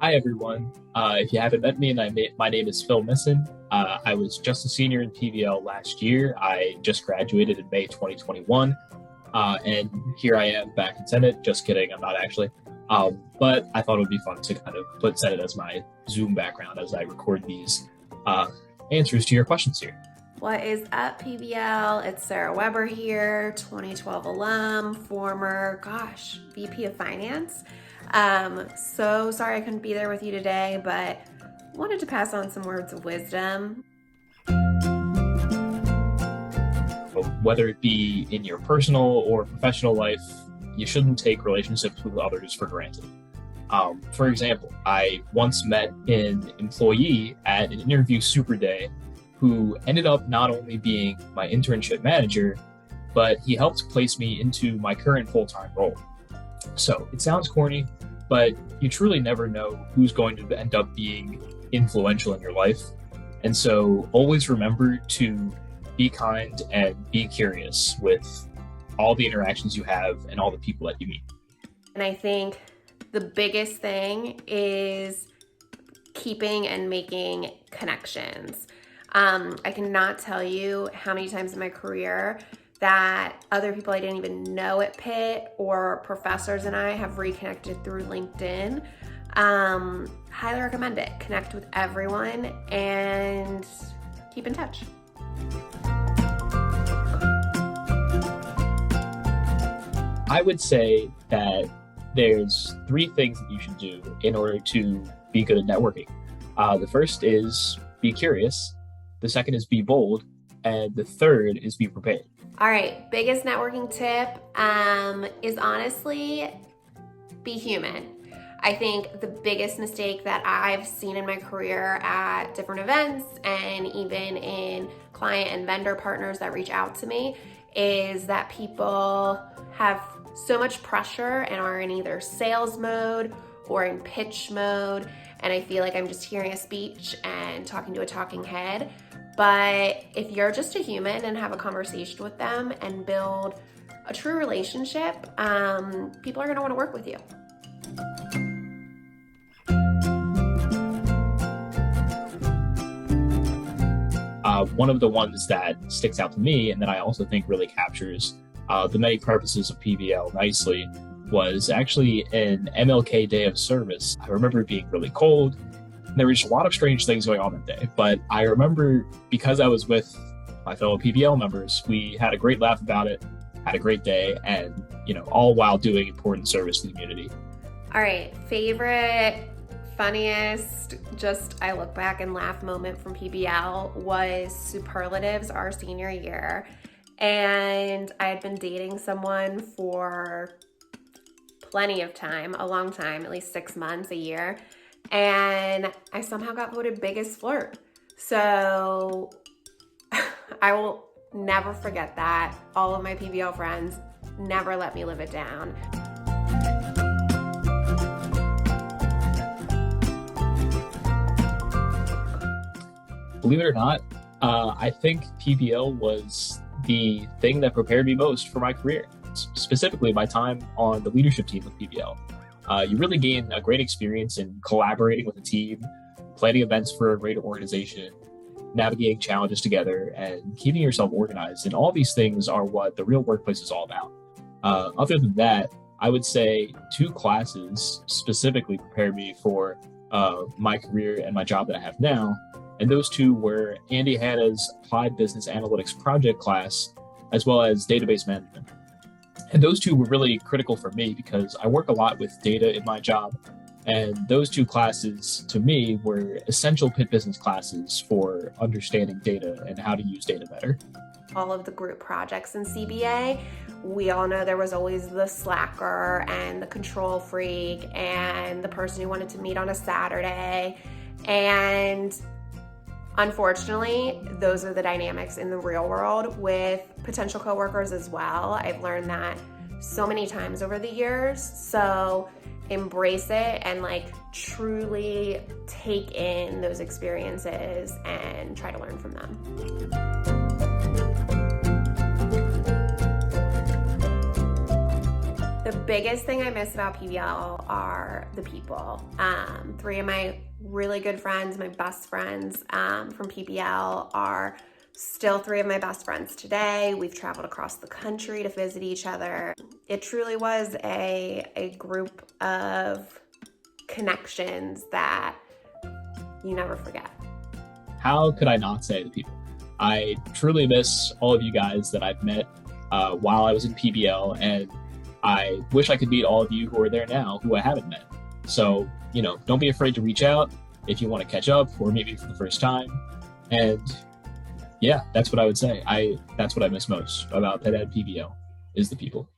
Hi, everyone. If you haven't met me, my name is Phil Misson. I was just a senior in PBL last year. I just graduated in May 2021. And here I am back in Senate. Just kidding, I'm not actually. But I thought it would be fun to kind of put Senate as my Zoom background as I record these answers to your questions here. What is up, PBL? It's Sarah Weber here, 2012 alum, former, VP of Finance. So sorry I couldn't be there with you today, but wanted to pass on some words of wisdom. Whether it be in your personal or professional life, you shouldn't take relationships with others for granted. For example, I once met an employee at an interview super day who ended up not only being my internship manager, but he helped place me into my current full-time role. So it sounds corny, but you truly never know who's going to end up being influential in your life. And so always remember to be kind and be curious with all the interactions you have and all the people that you meet. And I think the biggest thing is keeping and making connections. I cannot tell you how many times in my career that other people I didn't even know at Pitt or professors and I have reconnected through LinkedIn. Highly recommend it. Connect with everyone and keep in touch. I would say that there's 3 things that you should do in order to be good at networking. The first is be curious. The second is be bold. And the third is be prepared. All right, biggest networking tip is honestly be human. I think the biggest mistake that I've seen in my career at different events and even in client and vendor partners that reach out to me is that people have so much pressure and are in either sales mode or in pitch mode. And I feel like I'm just hearing a speech and talking to a talking head. But if you're just a human and have a conversation with them and build a true relationship, people are going to want to work with you. One of the ones that sticks out to me and that I also think really captures the many purposes of PBL nicely was actually an MLK Day of Service. I remember it being really cold. There was a lot of strange things going on that day, but I remember because I was with my fellow PBL members, we had a great laugh about it, had a great day, and all while doing important service to the community. All right, favorite, funniest, just I look back and laugh moment from PBL was superlatives our senior year. And I had been dating someone for plenty of time, a long time, at least 6 months, a year. And I somehow got voted biggest flirt. So I will never forget that. All of my PBL friends never let me live it down. Believe it or not, I think PBL was the thing that prepared me most for my career, specifically my time on the leadership team of PBL. You really gain a great experience in collaborating with a team, planning events for a great organization, navigating challenges together, and keeping yourself organized. And all these things are what the real workplace is all about. Other than that, I would say 2 classes specifically prepared me for my career and my job that I have now. And those 2 were Andy Hanna's Applied Business Analytics project class, as well as database management. And those 2 were really critical for me because I work a lot with data in my job. And those 2 classes, to me, were essential Pitt business classes for understanding data and how to use data better. All of the group projects in CBA, we all know there was always the slacker and the control freak and the person who wanted to meet on a Saturday. And unfortunately, those are the dynamics in the real world with potential coworkers as well. I've learned that so many times over the years. So embrace it and truly take in those experiences and try to learn from them. The biggest thing I miss about PBL are the people. 3 of my really good friends, my best friends from PBL are still 3 of my best friends today. We've traveled across the country to visit each other. It truly was a group of connections that you never forget. How could I not say the people? I truly miss all of you guys that I've met while I was in PBL, and I wish I could meet all of you who are there now who I haven't met. So, don't be afraid to reach out if you want to catch up or maybe for the first time. And yeah, that's what I would say. That's what I miss most about Pet Ed PBL is the people.